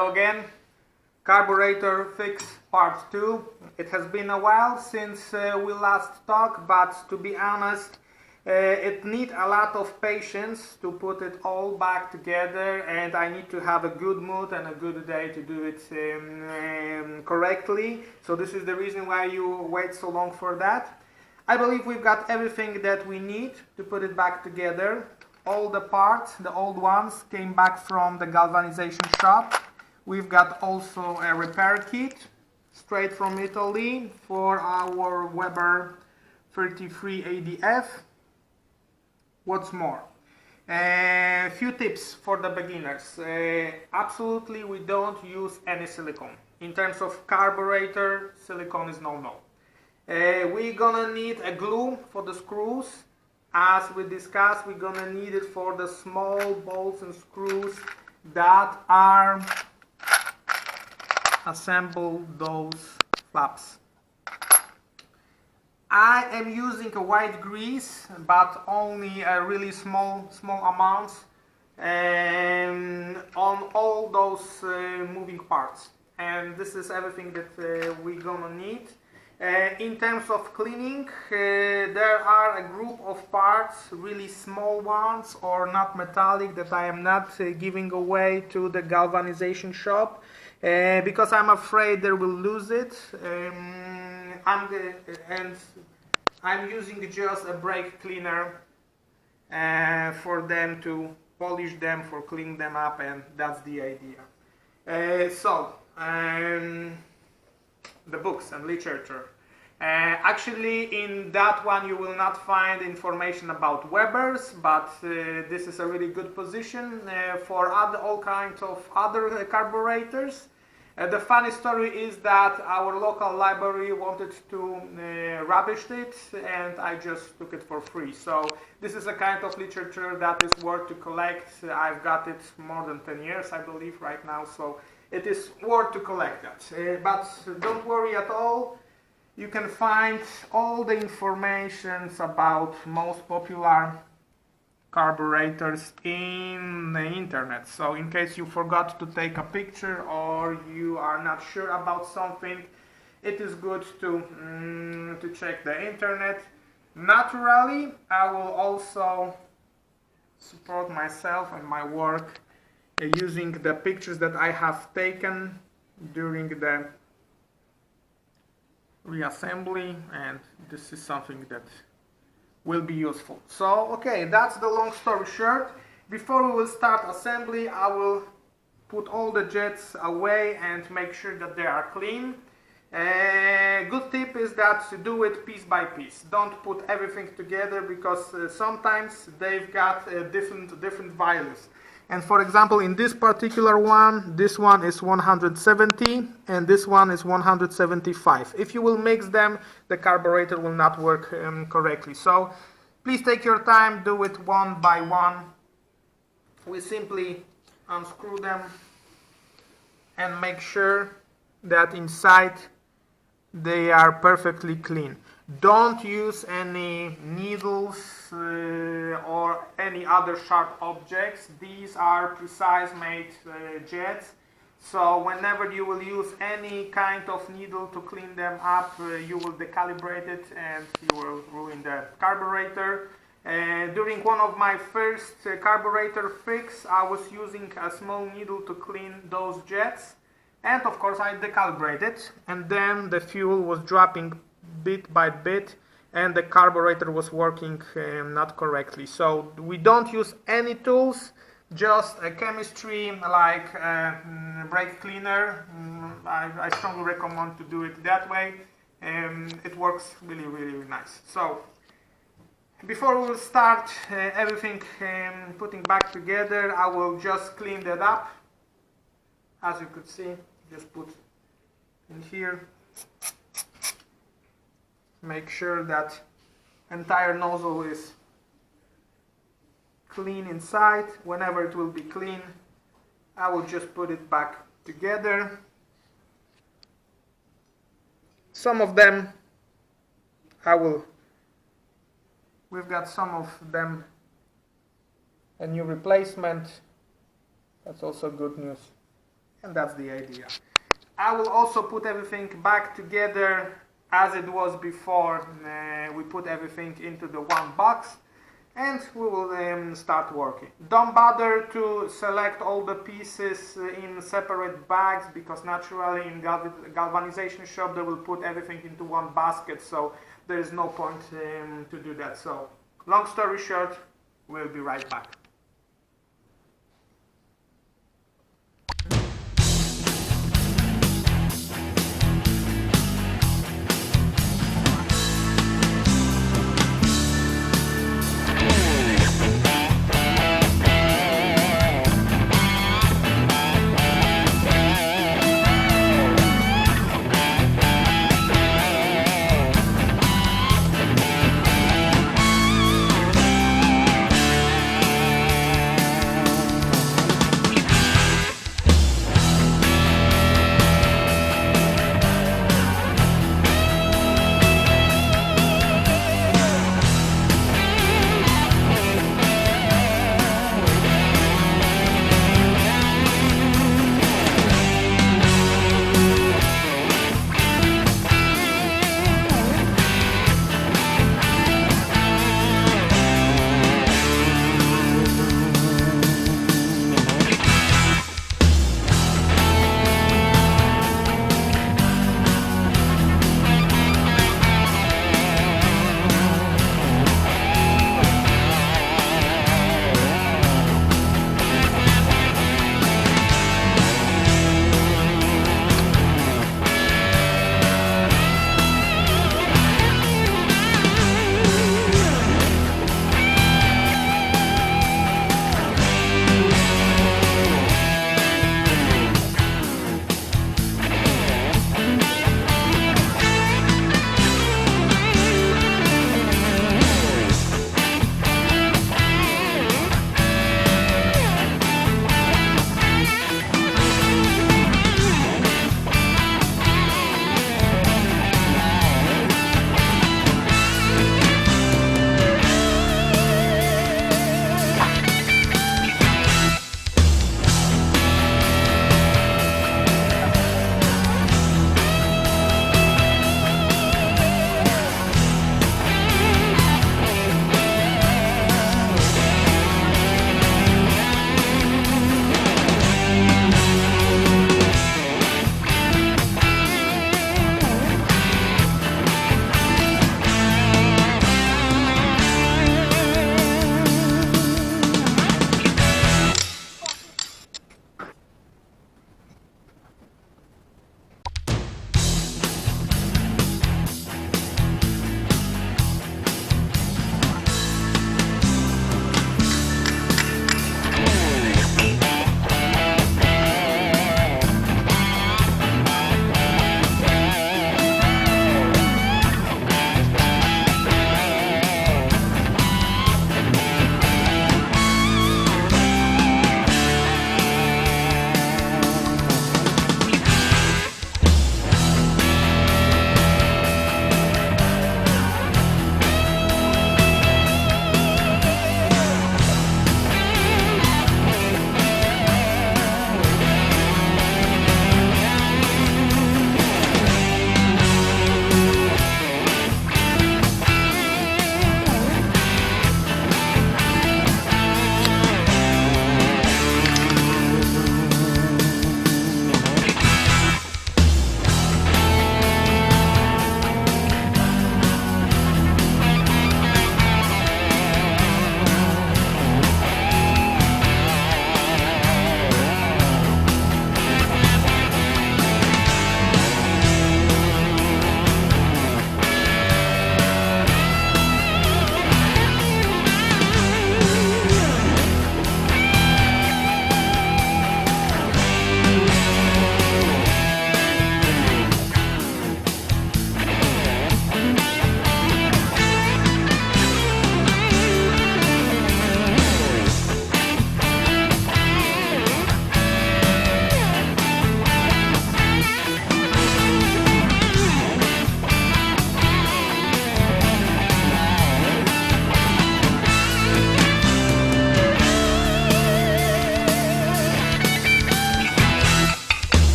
Hello again. Carburetor fix part 2. It has been a while since we last talked, but to be honest, it needs a lot of patience to put it all back together, and I need to have a good mood and a good day to do it correctly. So this is the reason why you wait so long for that. I believe we've got everything that we need to put it back together. All the parts, the old ones, came back from the galvanization shop. We've got also a repair kit straight from Italy for our Weber 33 ADF. What's more? A few tips for the beginners. Absolutely, we don't use any silicone. In terms of carburetor, silicone is no-no. We're gonna need a glue for the screws. As we discussed, we're gonna need it for the small bolts and screws that are assemble those flaps. I am using a white grease, but only a really small amounts on all those moving parts. And this is everything that we're gonna need. In terms of cleaning, there are a group of parts, really small ones or not metallic, that I am not giving away to the galvanization shop because I'm afraid they will lose it. I'm using just a brake cleaner for them to polish them, for cleaning them up, and that's the idea. The books and literature. Actually, in that one you will not find information about Webers, but this is a really good position for all kinds of other carburetors. The funny story is that our local library wanted to rubbish it, and I just took it for free. So this is a kind of literature that is worth to collect. I've got it more than 10 years, I believe, right now, so it is worth to collect that. But don't worry at all. You can find all the information about most popular carburetors in the internet. So in case you forgot to take a picture or you are not sure about something, it is good to check the internet. Naturally, I will also support myself and my work using the pictures that I have taken during the reassembly, and this is something that will be useful. So okay, that's the long story short. Before we will start assembly, I will put all the jets away and make sure that they are clean. Good tip is that to do it piece by piece. Don't put everything together because sometimes they've got different values. And for example, in this particular one, this one is 170 and this one is 175. If you will mix them, the carburetor will not work correctly. So please take your time, do it one by one. We simply unscrew them and make sure that inside they are perfectly clean. Don't use any needles or any other sharp objects. These are precise made jets. So whenever you will use any kind of needle to clean them up, you will decalibrate it and you will ruin the carburetor. During one of my first carburetor fix, I was using a small needle to clean those jets. And of course I decalibrated, and then the fuel was dropping bit by bit and the carburetor was working not correctly. So we don't use any tools, just a chemistry like brake cleaner. I strongly recommend to do it that way. It works really nice. So before we will start everything putting back together, I will just clean that up. As you could see, just put in here. Make sure that entire nozzle is clean inside. Whenever it will be clean, I will just put it back together. Some of them we've got some of them a new replacement. That's also good news. and that's the idea. I will also put everything back together as it was before we put everything into the one box, and we will start working. Don't bother to select all the pieces in separate bags, because naturally in galvanization shop they will put everything into one basket, so there is no point to do that. So long story short, we'll be right back.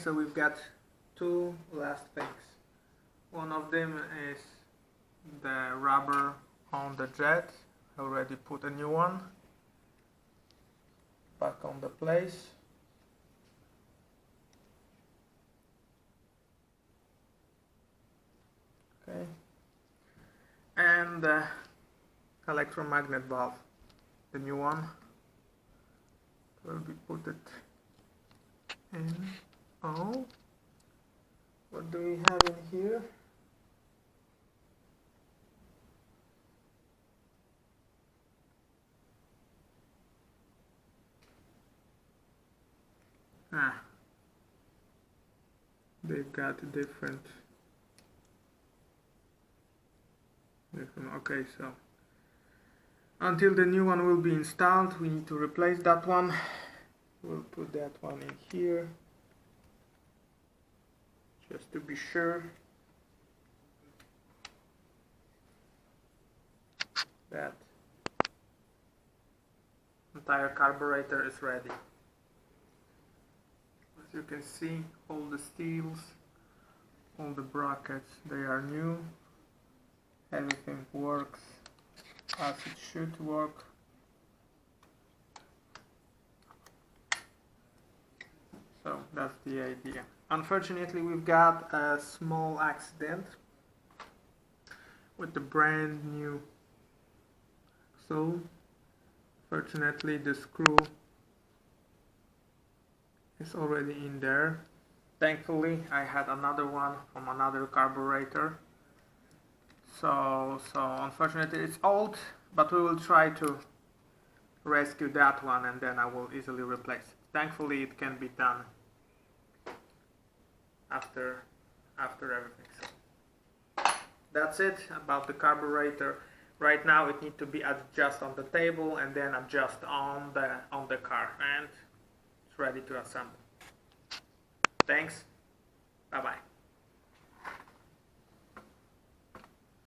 so we've got two last things. One of them is the rubber on the jet. I already put a new one back on the place. Okay. And the electromagnet valve, the new one, will be put it in. Oh, what do we have in here? They've got different. Okay, so until the new one will be installed, we need to replace that one. We'll put that one in here just to be sure that entire carburetor is ready. As you can see, all the steels, all the brackets, they are new. Everything works as it should work. So that's the idea. Unfortunately, we've got a small accident with the brand new axle. Fortunately, the screw is already in there. Thankfully, I had another one from another carburetor. So unfortunately it's old, but we will try to rescue that one and then I will easily replace it. Thankfully it can be done after everything. So that's it about the carburetor. Right now it needs to be adjusted on the table and then adjust on the car, and it's ready to assemble. Thanks. Bye bye.